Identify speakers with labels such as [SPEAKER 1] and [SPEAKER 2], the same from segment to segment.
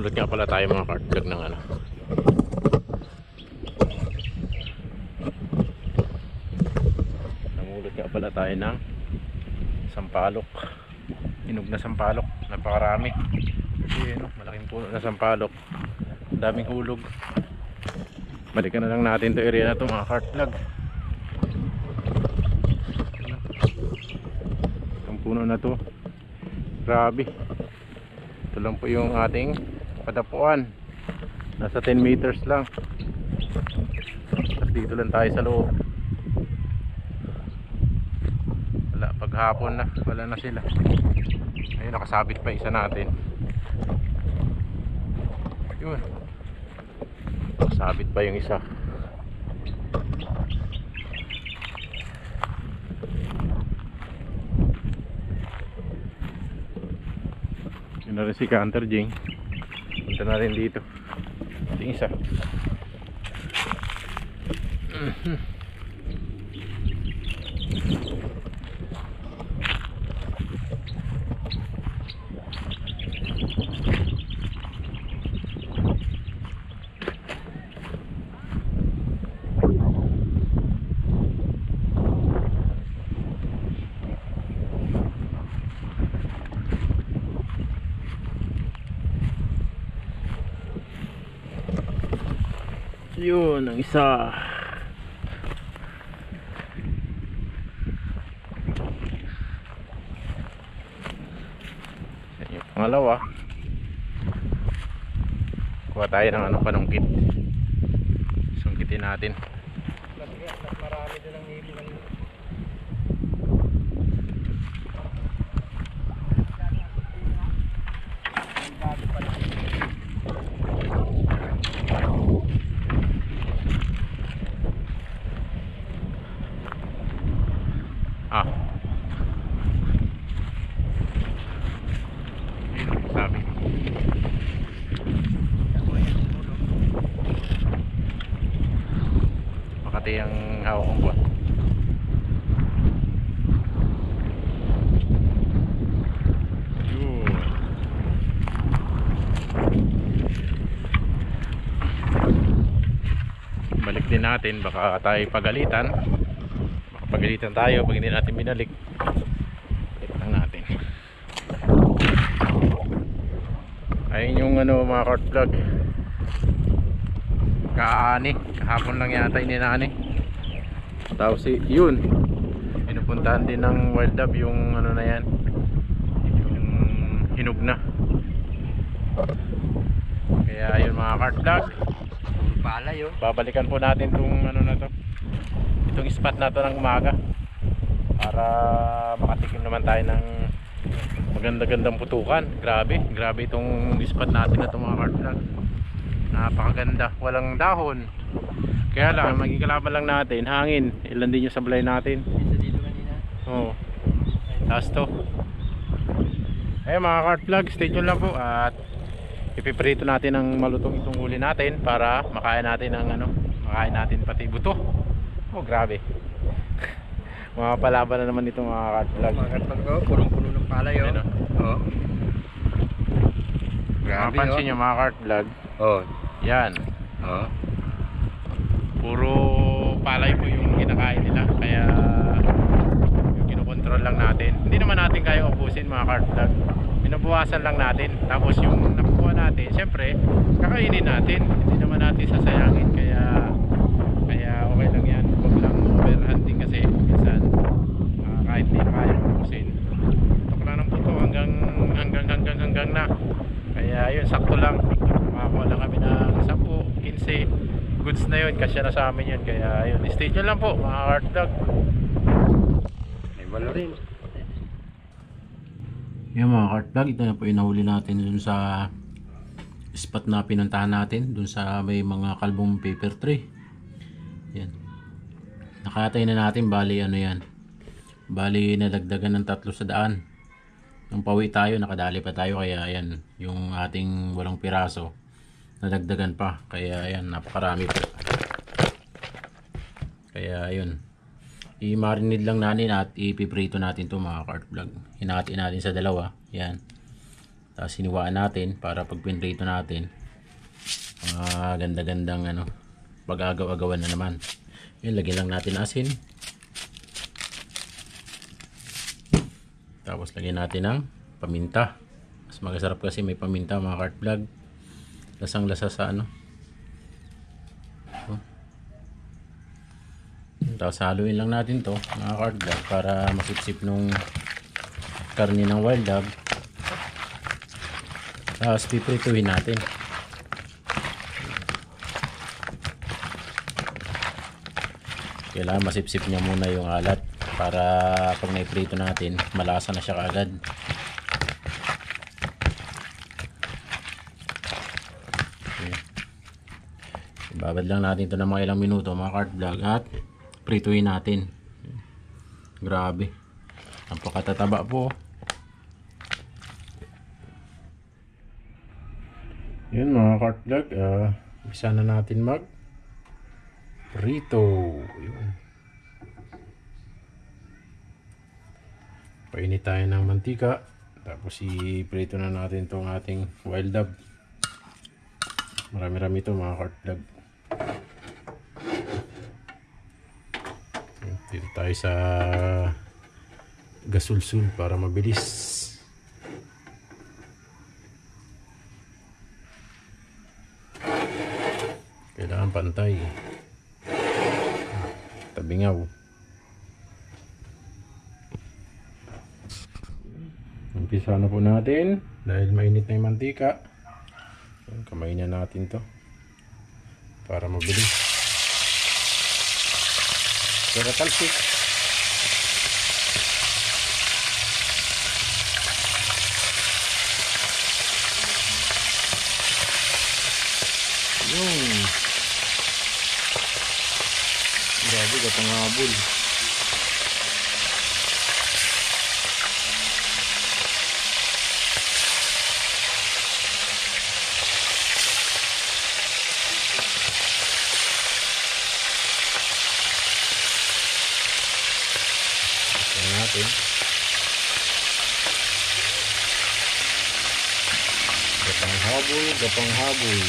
[SPEAKER 1] Namumulot nga pala tayo mga cart vlog ng ano. Namumulot nga pala tayo ng sampalok. Hinog na sampalok, napakarami. Kasi ano, malaking puno na sampalok. Daming hulog. Balikan na lang natin to area na to mga cart vlog. Ang puno na to, grabe. Ito lang po yung ating padapuan. Nasa 10 meters lang. Tapos dito lang tayo sa loob. Wala, paghapon na, wala na sila. Ayun, nakasabit pa isa natin. Yun, nakasabit pa yung isa. Yun na rin si Counter Jing. Punta na rin dito. Yung isa. Yun ang isa. Yung pangalawa, kuha tayo ng ano, panungkit. Sungkitin natin.
[SPEAKER 2] Marami din ang hili ng
[SPEAKER 1] Yun, sabi. Makati ang hawak kong buwan. Yun. Balik din natin, baka tayo pagalitan. Baka pagalitan tayo pag hindi natin binalik. Balik lang natin. Ayun yung ano mga cart vlog, kaani, kahapon lang yata ininani. Tapos yun, pinupuntahan din ng wild dove yung ano na yan, yung hinog na. Kaya ayun mga cart vlog,
[SPEAKER 2] pala yun.
[SPEAKER 1] babalikan po natin tong ano na to, itong spot na to ng umaga, para makatikim naman tayo ng maganda-gandang putukan. Grabe, grabe itong spot natin na itong mga cart vlog. Napakaganda, walang dahon. Kaya lang, maging kalaban lang natin, hangin. Ilan din yung sablay natin.
[SPEAKER 2] Isa dito kanina.
[SPEAKER 1] Oo. Tapos to. Ayun mga cart vlog, stay tuned lang po. At ipiprito natin ang malutong itong huli natin para makain natin ang ano, makain natin pati buto. Oh, grabe. Mga palaban na naman itong mga cart vlog.
[SPEAKER 2] Mga katpag ko, punong-puno ng pala yun.
[SPEAKER 1] Ano?
[SPEAKER 2] Oo. Grabe
[SPEAKER 1] Mapansin nyo mga cart vlog,
[SPEAKER 2] oh.
[SPEAKER 1] yan,
[SPEAKER 2] Oo.
[SPEAKER 1] puro palay po yung kinakain nila. Kaya yung kinokontrol lang natin. Hindi naman natin kaya ubusin mga cart vlog, binabawasan lang natin. Tapos yung nakukuha natin, syempre kakainin natin, hindi naman natin sasayangin. Kaya okay lang yan. Huwag lang overhunting kasi minsan kahit di na kaya ubusin, tok lang ng puto hanggang na. Kaya yun, sakto lang. Makakuha lang kami ng 10, 15 goods na yun, kasya na sa amin yun. Kaya yun, stay tuned lang po mga cart vlog.
[SPEAKER 2] May wala rin.
[SPEAKER 1] Yung mga cart vlog, ito na po yung nahuli natin dun sa spot na pinuntahan natin, dun sa may mga kalbong paper tree. Yan, nakatay na natin. Bali ano yan, bali nadagdagan ng 3 sa daan. Nung pauwi tayo, nakadali pa tayo. Kaya ayan, yung ating walang piraso nadagdagan pa. Kaya ayan, napakarami po. Kaya ayun, i-marinate lang natin at ipiprito natin to mga cart vlog. Hinati natin sa dalawa. Yan. Tapos hiniwaan natin para pag pinrito natin, ganda-gandang ano, pag-agaw-agawan na naman. Yun, lagyan lang natin asin. Tapos lagyan natin ng paminta. Mas magasarap kasi may paminta mga cart vlog. Lasang-lasa sa ano. Tapos haluin lang natin to mga cart vlog para masipsip nung karne ng wild hog. Tapos piprituhin natin. Kailangan masipsip niya muna yung alat para pag naiprito natin malasa na siya kaagad. Babad lang natin ito ng mga ilang minuto mga cart vlog at prituhin natin. Grabe, napakatataba po. Yun mga cart vlog, isa na natin mag prito. Yun. Painit tayo ng mantika, tapos i-prito na natin itong ating wild hog. Marami-rami ito mga cart vlog. Dito tayo sa gasulsul para mabilis. Kailangan pantay. Tabingaw. Umpisa na po natin dahil mainit na yung mantika. Kamay na natin to para mabilis. Pero talsik. Yung grabe ka pangabol. Natin gapang habol.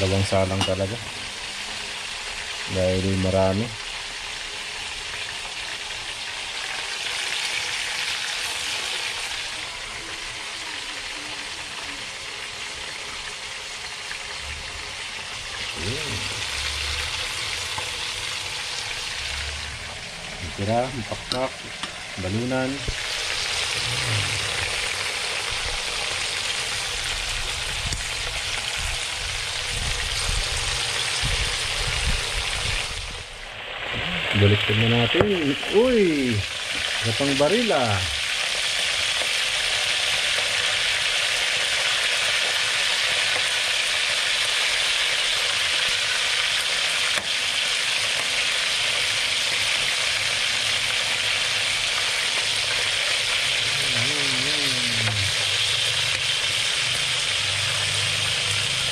[SPEAKER 1] Dalawang salang talaga dahil marami. Tira, pakpak, balunan. Baliktad na natin. Uy! Gapang barila.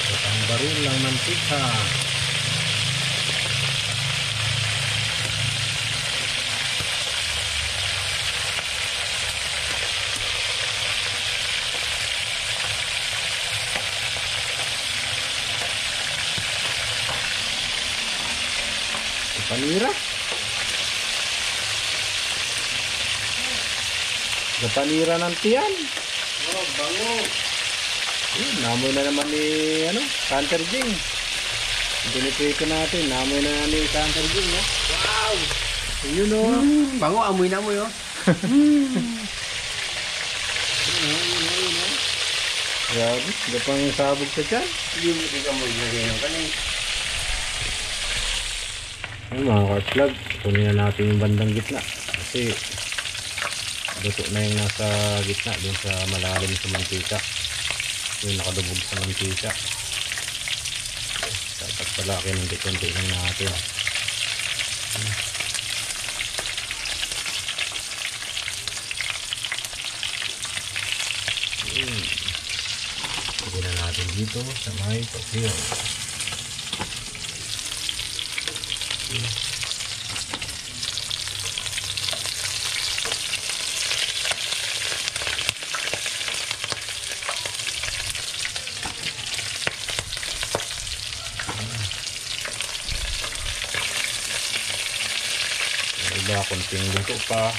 [SPEAKER 1] Gapang baril ng mantika. Panira. Panira ng tiyan.
[SPEAKER 2] Oh, bango.
[SPEAKER 1] Namoy na naman ni Canter Jing. Diniprito natin. Namoy na ni Canter Jing, no? Wow! Yun, no?
[SPEAKER 2] Bango, amoy na amoy, oh.
[SPEAKER 1] Grabe, hindi pang sabog sa tiyan.
[SPEAKER 2] Hindi ka mo ilagay ng kanin.
[SPEAKER 1] Ayun mga ka-vlog, kunin na natin yung bandang gitna. Kasi luto na yung nasa gitna dun sa malalim sa mantika. Yung nakadubog sa mantika. Dapat pala kinunti-kunti lang natin. Lagyan na natin dito sa may paksiyo. Iba, konting luto pa.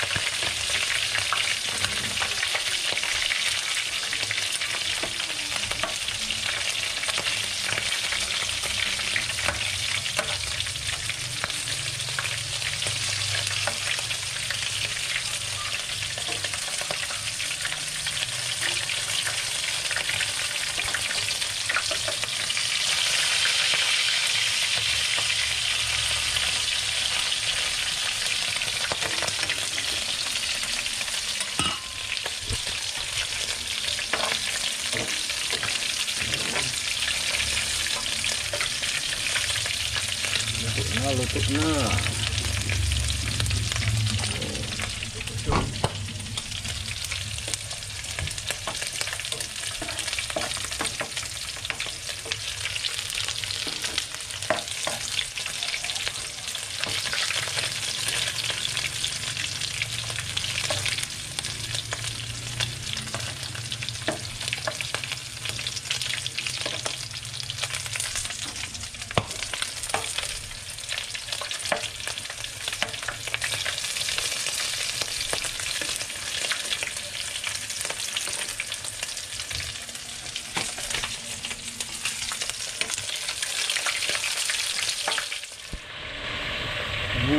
[SPEAKER 1] Luto na.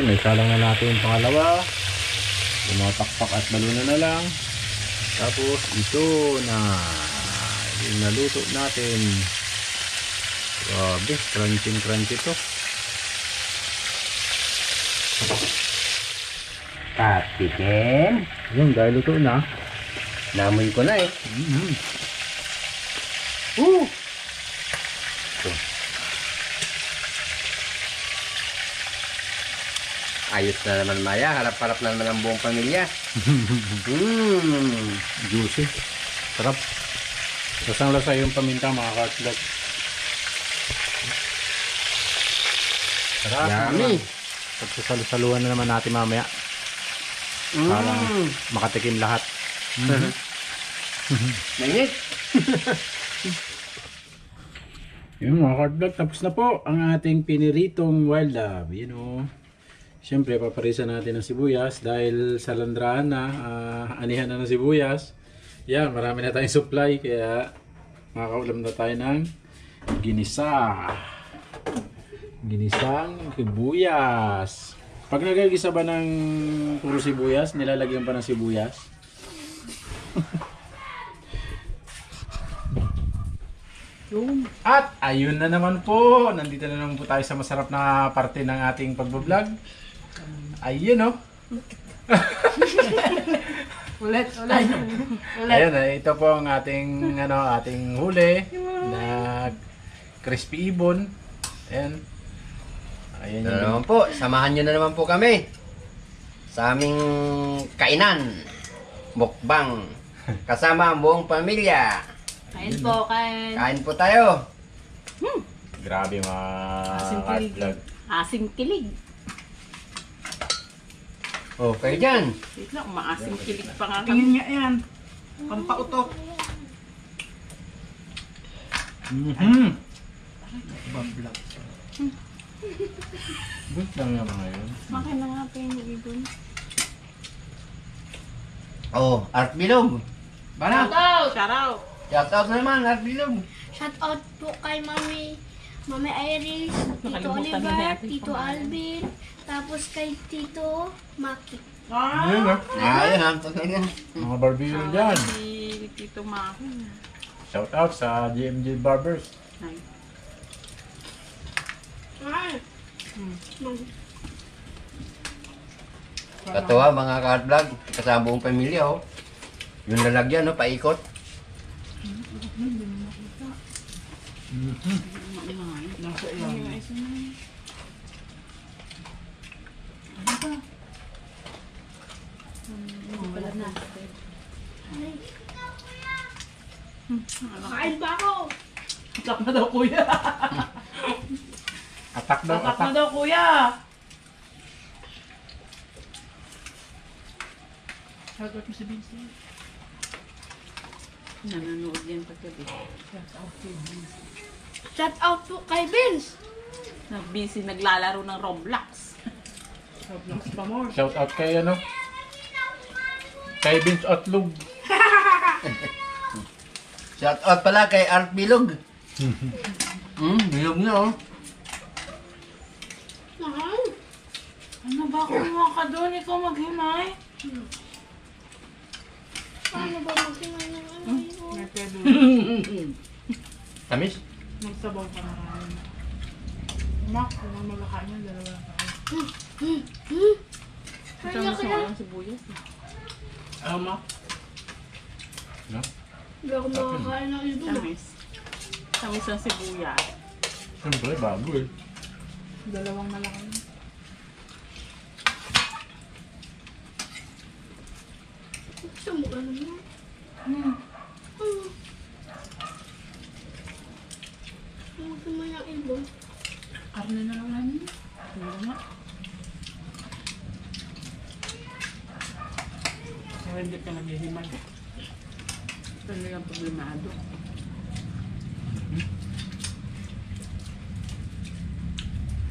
[SPEAKER 1] Naisalang na natin yung pangalawa. Tumatakpak at balunan na lang. Tapos ito na yung naluto natin. Grabe, crunchy to.
[SPEAKER 2] Patikin.
[SPEAKER 1] Yung dahil luto na.
[SPEAKER 2] Namoy ko na eh. Ayos na naman Maya, harap-harap na naman ang buong pamilya.
[SPEAKER 1] Juicy. Sarap. Lasang-lasa yung paminta mga ka-vlog. Sarap.
[SPEAKER 2] Yummy.
[SPEAKER 1] Pagsasalusaluhan na naman natin mamaya. Para makatikim lahat.
[SPEAKER 2] Mainit.
[SPEAKER 1] Yung mga ka-vlog, tapos na po ang ating piniritong wild love. You know. Siyempre, paparisa natin ng sibuyas dahil sa landrahan na, anihan na ng sibuyas. Yan, marami na tayong supply kaya makakaulam na tayo ng ginisa. Ginisang sibuyas. Pag nagagisa ba ng puro sibuyas, nilalagyan pa ng sibuyas. At ayun na naman po, nandito na naman po tayo sa masarap na parte ng ating pagbablog. Ayun oh.
[SPEAKER 3] Ulit.
[SPEAKER 1] Ayun, ito po ang ating ating huli na crispy ibon. Ayan. Ayan
[SPEAKER 2] Na naman po, samahan nyo na naman po kami sa aming kainan, mukbang, kasama ang buong pamilya.
[SPEAKER 3] Kain po, kain.
[SPEAKER 2] Kain po tayo.
[SPEAKER 1] Grabe mga
[SPEAKER 3] Asing kilig.
[SPEAKER 1] vlog.
[SPEAKER 3] Asing kilig.
[SPEAKER 2] Oh, kayo dyan.
[SPEAKER 3] Wait lang, maasing kilig pa nga
[SPEAKER 4] Tingin
[SPEAKER 3] kami.
[SPEAKER 4] nga yan. Pampautok.
[SPEAKER 1] Good lang yung mga yun.
[SPEAKER 3] Makin na nga pa yung ibon.
[SPEAKER 2] Oh, Art Bilog. Bana,
[SPEAKER 3] Shout out!
[SPEAKER 2] shout out naman, Art Bilog.
[SPEAKER 5] Shout out po kay Mami Iris, Tito
[SPEAKER 3] Nakalimutan na
[SPEAKER 5] Oliver,
[SPEAKER 3] natin
[SPEAKER 5] Tito
[SPEAKER 3] pangalan.
[SPEAKER 5] Alvin, tapos kay Tito Maki.
[SPEAKER 1] Ayun ah.
[SPEAKER 2] Ayun, ang tagay na.
[SPEAKER 1] Mga barbero dyan.
[SPEAKER 3] Si Tito Maki.
[SPEAKER 1] Shout out sa GMG Barbers.
[SPEAKER 3] Ay.
[SPEAKER 5] Ay.
[SPEAKER 2] Katuwa mga ka-vlog, kasama buong pamilya oh. Yung lalagyan no, paikot.
[SPEAKER 4] Nasa ilang.
[SPEAKER 5] Kain ba ako?
[SPEAKER 3] Atak na daw, kuya.
[SPEAKER 1] Atak daw,
[SPEAKER 3] Atak na
[SPEAKER 1] atak.
[SPEAKER 3] daw, kuya. Sagot mo si Vincent. Nanonood yan pagkabi.
[SPEAKER 5] Shout out po kay Vince.
[SPEAKER 3] Busy naglalaro ng Roblox. Roblox pa more.
[SPEAKER 1] Shout out kay ano? Kay Vince Otlug.
[SPEAKER 2] Shout out pala kay Art Bilog. Bilog na oh.
[SPEAKER 5] Mahal.
[SPEAKER 3] Ano ba kumuha ka doon? Ikaw maghimay?
[SPEAKER 5] Paano ba magsimay ng ano yun?
[SPEAKER 2] Tamis?
[SPEAKER 3] Magsabaw ka na kain. Mak, kung ano magkakain yan, dalawa lang kain.
[SPEAKER 5] Kaya
[SPEAKER 3] Ito
[SPEAKER 5] ko
[SPEAKER 3] sa
[SPEAKER 5] na.
[SPEAKER 3] walang sibuyas.
[SPEAKER 4] Ama.
[SPEAKER 1] No?
[SPEAKER 5] Hindi ako makakain ng iba.
[SPEAKER 3] Tamis. Tamis ang sibuyas.
[SPEAKER 1] Siyempre, bago eh.
[SPEAKER 3] Dalawang malaki.
[SPEAKER 5] Gusto mo ka naman. Gusto mo yung iba.
[SPEAKER 3] Karne na lang namin. Ano nga?
[SPEAKER 4] Kaya hindi ka naghihimay.
[SPEAKER 3] Ito na yung problemado.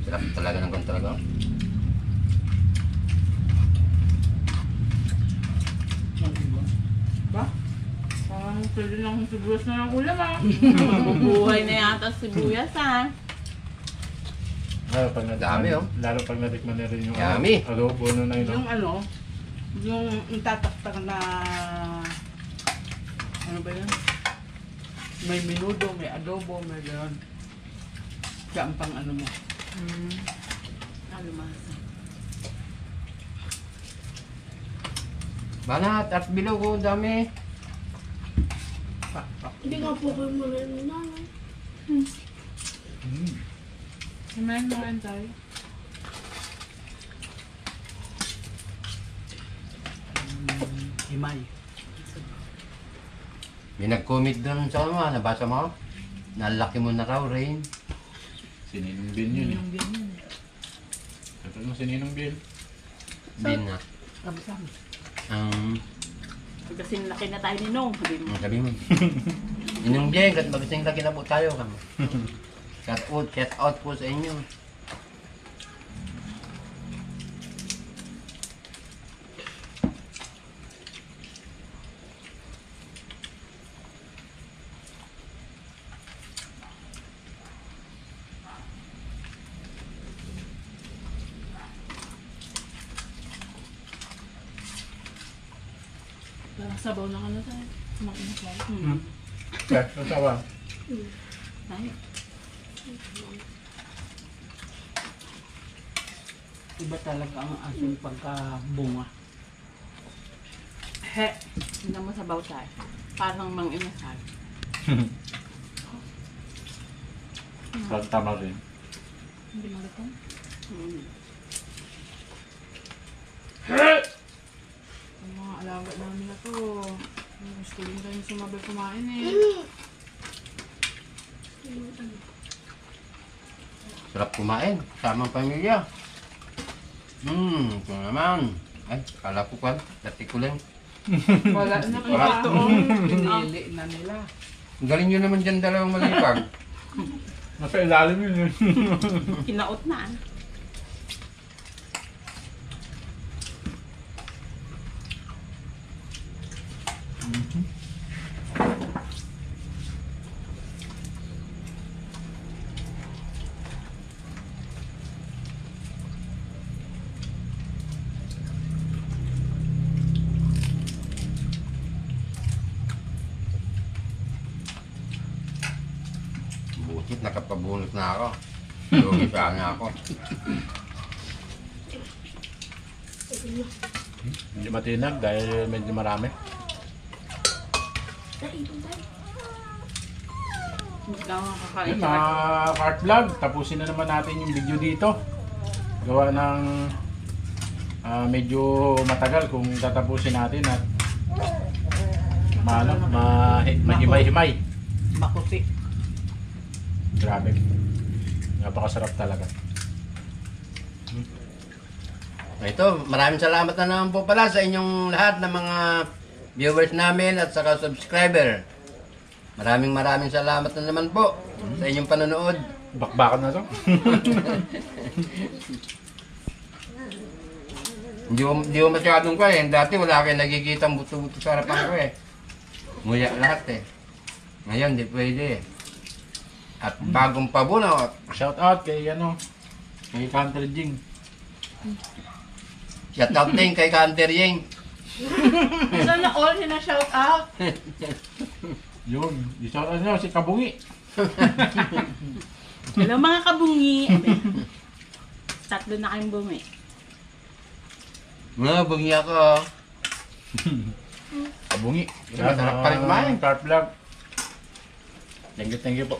[SPEAKER 2] Sarap talaga ng kontraga.
[SPEAKER 3] Ba? Parang pwede lang sibuyas na lang ulam ah. Mabubuhay na yata sibuyas ah.
[SPEAKER 1] Lalo pag
[SPEAKER 2] Dami, oh.
[SPEAKER 1] Lalo pag natikman na rin yung
[SPEAKER 2] Yummy.
[SPEAKER 1] adobo na yun.
[SPEAKER 4] Yung ano, yung itataktak na, ano ba yun? May minudo, may adobo, may gano'n. Siya ang pang ano mo.
[SPEAKER 3] Alumasa.
[SPEAKER 2] Banat, Art Bilog oh, dami.
[SPEAKER 5] Hindi nga po kayo muna ng nanay.
[SPEAKER 3] Kumain mo rin tayo.
[SPEAKER 4] Himay.
[SPEAKER 2] May nag-comment doon sa mga, nabasa mo? Nalaki mo na raw, Rain.
[SPEAKER 1] Sininong bin yun eh.
[SPEAKER 3] Yung ganyan.
[SPEAKER 1] Ito mo sininong bin.
[SPEAKER 2] Bin na.
[SPEAKER 4] Sabi-sabi.
[SPEAKER 3] Kasi laki na tayo ni Nong. Sabi mo.
[SPEAKER 2] Sabi mo. Inyong Jeng, kat magising laki na po tayo kami. Shout out po sa inyo.
[SPEAKER 3] Sabaw na ano tayo. Kumain tayo.
[SPEAKER 1] Kaya, kasawa.
[SPEAKER 3] Tayo.
[SPEAKER 4] Iba talaga ang ating pagkabunga.
[SPEAKER 3] He. Hindi mo sabaw tayo. Parang mang inasal.
[SPEAKER 1] Tama rin.
[SPEAKER 3] Hindi mo ito? Ang mga alaga namin na to. Gusto din tayo sumabay kumain eh.
[SPEAKER 2] Sarap kumain, sama ang pamilya. Ito naman. Ay, kala ko pa, dati ko lang.
[SPEAKER 3] Wala na po
[SPEAKER 2] Wala.
[SPEAKER 3] ito.
[SPEAKER 4] Pinili na nila.
[SPEAKER 2] Galing nyo naman dyan dalawang malipag.
[SPEAKER 1] Nasa ilalim yun eh.
[SPEAKER 3] Kinaot na.
[SPEAKER 2] Ubus na ako. Lugi sana ako.
[SPEAKER 1] Hindi matinag dahil medyo marami.
[SPEAKER 5] Naipon tayo.
[SPEAKER 3] Hindi lang ako kakain
[SPEAKER 1] Yun,
[SPEAKER 3] sa
[SPEAKER 1] mga cart vlog, tapusin na naman natin yung video dito. Gawa ng medyo matagal kung tatapusin natin at mahimay-himay.
[SPEAKER 4] Makusi.
[SPEAKER 1] Grabe. Napakasarap talaga.
[SPEAKER 2] Ito, maraming salamat na naman po pala sa inyong lahat ng mga viewers namin at saka subscriber. Maraming salamat na naman po sa inyong panonood.
[SPEAKER 1] Bakbakan na to.
[SPEAKER 2] Hindi ko masyadong ko eh. Dati wala kayo nakikitang buto-buto sa harapan ko eh. Nguya lahat eh. Ngayon, di pwede eh. At bagong pabunot.
[SPEAKER 1] Shout out kay kay Counter Jing.
[SPEAKER 2] Shout out din kay Canter Ying.
[SPEAKER 3] Sana all sina-shout out.
[SPEAKER 1] Yun, shout out nyo si Kabungi.
[SPEAKER 3] Hello mga kabungi. Tatlo na kayong bungi.
[SPEAKER 2] Nga, bungi ako.
[SPEAKER 1] Kabungi.
[SPEAKER 2] Sarap pa rin kumain.
[SPEAKER 1] Cart vlog. Thank you po.